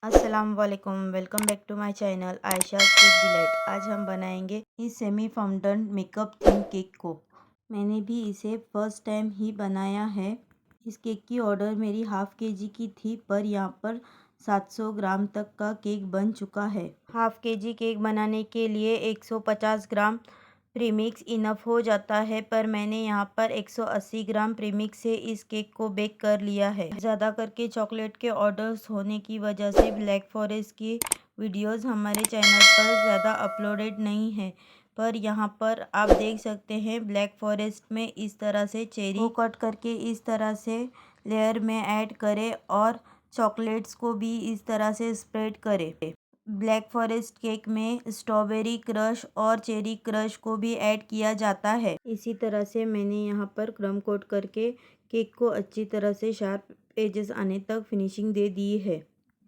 अस्सलाम वालेकुम, welcome back to my channel Ayesha cake delight. आज हम बनाएंगे इस semi fountain makeup theme cake को। मैंने भी इसे फर्स्ट टाइम ही बनाया है। इस केक की ऑर्डर मेरी हाफ केजी की थी, पर यहाँ पर 700 ग्राम तक का केक बन चुका है। हाफ केजी केक बनाने के लिए 150 ग्राम प्रीमिक्स इनफ हो जाता है, पर मैंने यहाँ पर 180 ग्राम प्रीमिक्स से इस केक को बेक कर लिया है। ज़्यादा करके चॉकलेट के ऑर्डर्स होने की वजह से ब्लैक फॉरेस्ट की वीडियोस हमारे चैनल पर ज़्यादा अपलोडेड नहीं है, पर यहाँ पर आप देख सकते हैं ब्लैक फॉरेस्ट में इस तरह से चेरी को कट करके इस तरह से लेयर में ऐड करें और चॉकलेट्स को भी इस तरह से स्प्रेड करें। ब्लैक फॉरेस्ट केक में स्ट्रॉबेरी क्रश और चेरी क्रश को भी ऐड किया जाता है। इसी तरह से मैंने यहाँ पर क्रम कोट करके केक को अच्छी तरह से शार्प एजेस आने तक फिनिशिंग दे दी है।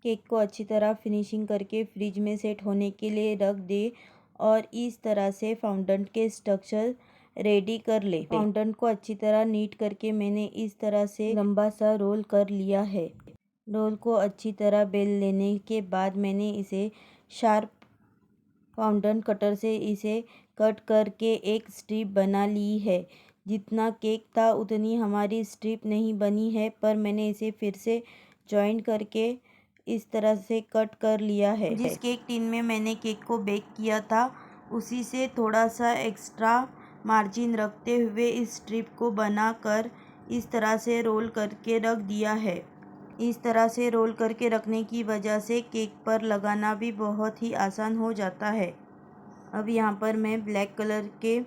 केक को अच्छी तरह फिनिशिंग करके फ्रिज में सेट होने के लिए रख दे और इस तरह से फाउंटेन के स्ट्रक्चर रेडी कर ले। फाउंटेन को अच्छी तरह नीट करके मैंने इस तरह से लंबा सा रोल कर लिया है। रोल को अच्छी तरह बेल लेने के बाद मैंने इसे शार्प फाउंटेन कटर से इसे कट करके एक स्ट्रिप बना ली है। जितना केक था उतनी हमारी स्ट्रिप नहीं बनी है, पर मैंने इसे फिर से जॉइन करके इस तरह से कट कर लिया है। जिस केक टिन में मैंने केक को बेक किया था उसी से थोड़ा सा एक्स्ट्रा मार्जिन रखते हुए इस स्ट्रिप को बनाकर इस तरह से रोल करके रख दिया है। इस तरह से रोल करके रखने की वजह से केक पर लगाना भी बहुत ही आसान हो जाता है। अब यहाँ पर मैं ब्लैक कलर के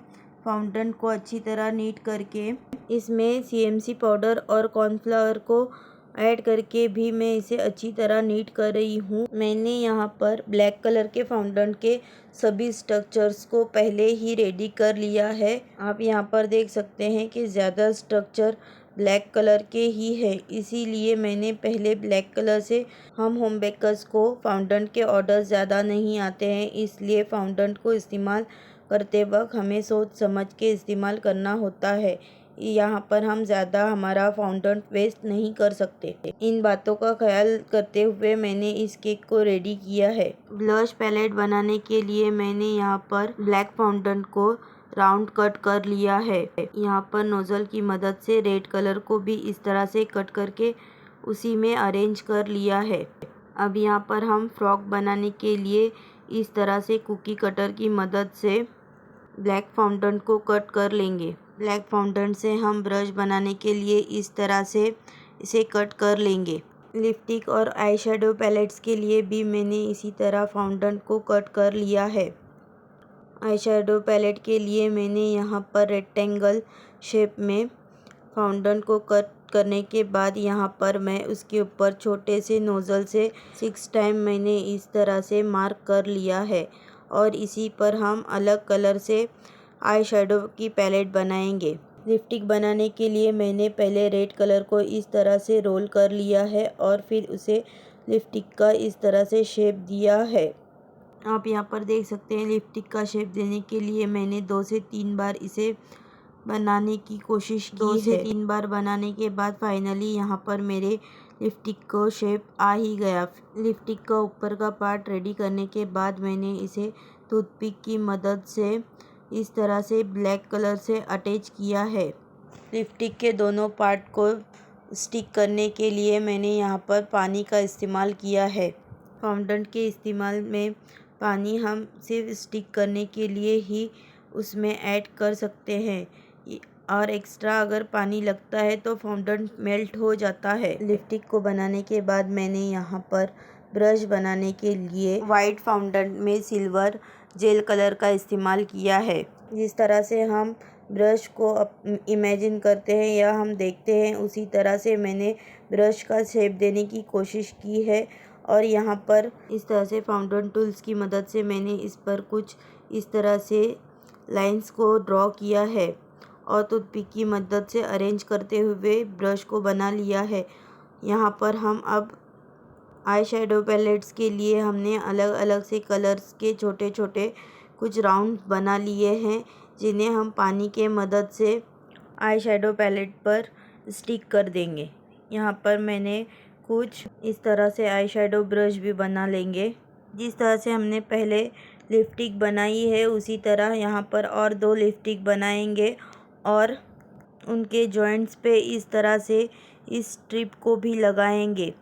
फाउंटेन को अच्छी तरह नीट करके इसमें CMC पाउडर और कॉर्नफ्लावर को ऐड करके भी मैं इसे अच्छी तरह नीट कर रही हूँ। मैंने यहाँ पर ब्लैक कलर के फाउंटेन के सभी स्ट्रक्चर्स को पहले ही रेडी कर लिया है। आप यहाँ पर देख सकते हैं कि ज़्यादा स्ट्रक्चर ब्लैक कलर के ही है, इसीलिए मैंने पहले ब्लैक कलर से हम होम बेकर्स को फाउंटेन के ऑर्डर ज़्यादा नहीं आते हैं, इसलिए फाउंटेन को इस्तेमाल करते वक्त हमें सोच समझ के इस्तेमाल करना होता है। यहाँ पर हम ज़्यादा हमारा फाउंटेन वेस्ट नहीं कर सकते। इन बातों का ख्याल करते हुए मैंने इस केक को रेडी किया है। ब्लश पैलेट बनाने के लिए मैंने यहाँ पर ब्लैक फाउंटेन को राउंड कट कर लिया है। यहाँ पर नोज़ल की मदद से रेड कलर को भी इस तरह से कट करके उसी में अरेंज कर लिया है। अब यहाँ पर हम फ्रॉक बनाने के लिए इस तरह से कुकी कटर की मदद से ब्लैक फाउंटेन को कट कर लेंगे। ब्लैक फाउंटेन से हम ब्रश बनाने के लिए इस तरह से इसे कट कर लेंगे। लिपस्टिक और आई शेडो पैलेट्स के लिए भी मैंने इसी तरह फाउंटेन को कट कर लिया है। आई शेडो पैलेट के लिए मैंने यहाँ पर रेक्टेंगल शेप में फाउंटेन को कट करने के बाद यहाँ पर मैं उसके ऊपर छोटे से नोज़ल से 6 टाइम मैंने इस तरह से मार्क कर लिया है और इसी पर हम अलग कलर से आई शेडो की पैलेट बनाएंगे। लिपस्टिक बनाने के लिए मैंने पहले रेड कलर को इस तरह से रोल कर लिया है और फिर उसे लिपस्टिक का इस तरह से शेप दिया है। आप यहाँ पर देख सकते हैं लिपस्टिक का शेप देने के लिए मैंने 2 से 3 बार इसे बनाने की कोशिश की है। 2 से 3 बार बनाने के बाद फाइनली यहाँ पर मेरे लिपस्टिक को शेप आ ही गया। लिपस्टिक का ऊपर का पार्ट रेडी करने के बाद मैंने इसे टूथपिक की मदद से इस तरह से ब्लैक कलर से अटैच किया है। लिपस्टिक के दोनों पार्ट को स्टिक करने के लिए मैंने यहाँ पर पानी का इस्तेमाल किया है। फाउंटेन के इस्तेमाल में पानी हम सिर्फ स्टिक करने के लिए ही उसमें ऐड कर सकते हैं और एक्स्ट्रा अगर पानी लगता है तो फाउंटेन मेल्ट हो जाता है। लिपस्टिक को बनाने के बाद मैंने यहाँ पर ब्रश बनाने के लिए वाइट फाउंटेन में सिल्वर जेल कलर का इस्तेमाल किया है। जिस तरह से हम ब्रश को इमेजिन करते हैं या हम देखते हैं उसी तरह से मैंने ब्रश का शेप देने की कोशिश की है और यहाँ पर इस तरह से फाउंटेन टूल्स की मदद से मैंने इस पर कुछ इस तरह से लाइंस को ड्रॉ किया है और टूथपिक की मदद से अरेंज करते हुए ब्रश को बना लिया है। यहाँ पर हम अब आई शेडो पैलेट्स के लिए हमने अलग अलग से कलर्स के छोटे छोटे कुछ राउंड बना लिए हैं, जिन्हें हम पानी के मदद से आई शेडो पैलेट पर स्टिक कर देंगे। यहाँ पर मैंने कुछ इस तरह से आई शेडो ब्रश भी बना लेंगे। जिस तरह से हमने पहले लिपस्टिक बनाई है उसी तरह यहाँ पर और 2 लिपस्टिक बनाएंगे और उनके जॉइंट्स पे इस तरह से इस स्ट्रिप को भी लगाएंगे।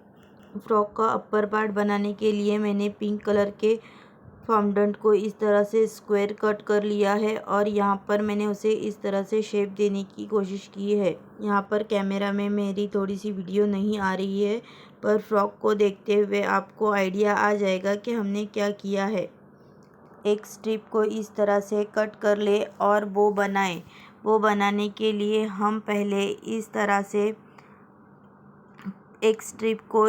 फ्रॉक का अपर पार्ट बनाने के लिए मैंने पिंक कलर के फॉन्डेंट को इस तरह से स्क्वायर कट कर लिया है और यहाँ पर मैंने उसे इस तरह से शेप देने की कोशिश की है। यहाँ पर कैमरा में मेरी थोड़ी सी वीडियो नहीं आ रही है, पर फ्रॉक को देखते हुए आपको आइडिया आ जाएगा कि हमने क्या किया है। एक स्ट्रिप को इस तरह से कट कर ले और वो बनाएं। वो बनाने के लिए हम पहले इस तरह से एक स्ट्रिप को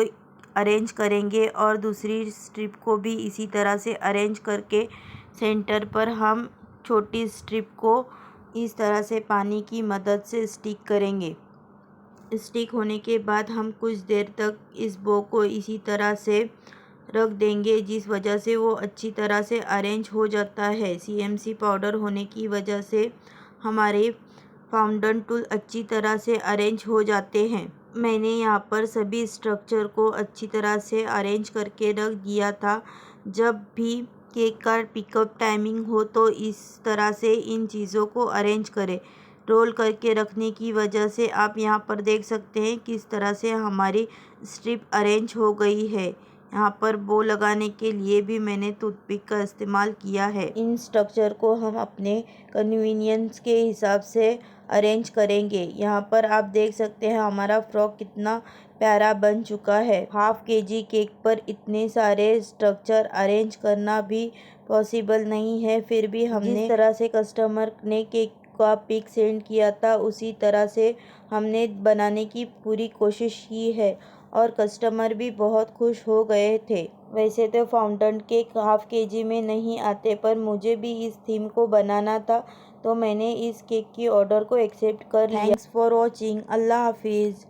अरेंज करेंगे और दूसरी स्ट्रिप को भी इसी तरह से अरेंज करके सेंटर पर हम छोटी स्ट्रिप को इस तरह से पानी की मदद से स्टिक करेंगे। स्टिक होने के बाद हम कुछ देर तक इस बो को इसी तरह से रख देंगे, जिस वजह से वो अच्छी तरह से अरेंज हो जाता है। CMC पाउडर होने की वजह से हमारे फाउंडेन टूल अच्छी तरह से अरेंज हो जाते हैं। मैंने यहाँ पर सभी स्ट्रक्चर को अच्छी तरह से अरेंज करके रख दिया था। जब भी केक का पिकअप टाइमिंग हो तो इस तरह से इन चीज़ों को अरेंज करें। रोल करके रखने की वजह से आप यहाँ पर देख सकते हैं किस तरह से हमारी स्ट्रिप अरेंज हो गई है। यहाँ पर बो लगाने के लिए भी मैंने टूथपिक का इस्तेमाल किया है। इन स्ट्रक्चर को हम अपने कन्वीनियंस के हिसाब से अरेंज करेंगे। यहाँ पर आप देख सकते हैं हमारा फ्रॉक कितना प्यारा बन चुका है। ½ kg केक पर इतने सारे स्ट्रक्चर अरेंज करना भी पॉसिबल नहीं है, फिर भी हमने जिस तरह से कस्टमर ने केक का पिक सेंड किया था उसी तरह से हमने बनाने की पूरी कोशिश की है और कस्टमर भी बहुत खुश हो गए थे। वैसे तो फाउंटेन केक ½ kg में नहीं आते, पर मुझे भी इस थीम को बनाना था तो मैंने इस केक की ऑर्डर को एक्सेप्ट कर लिया। Thanks for watching. अल्लाह हाफिज़।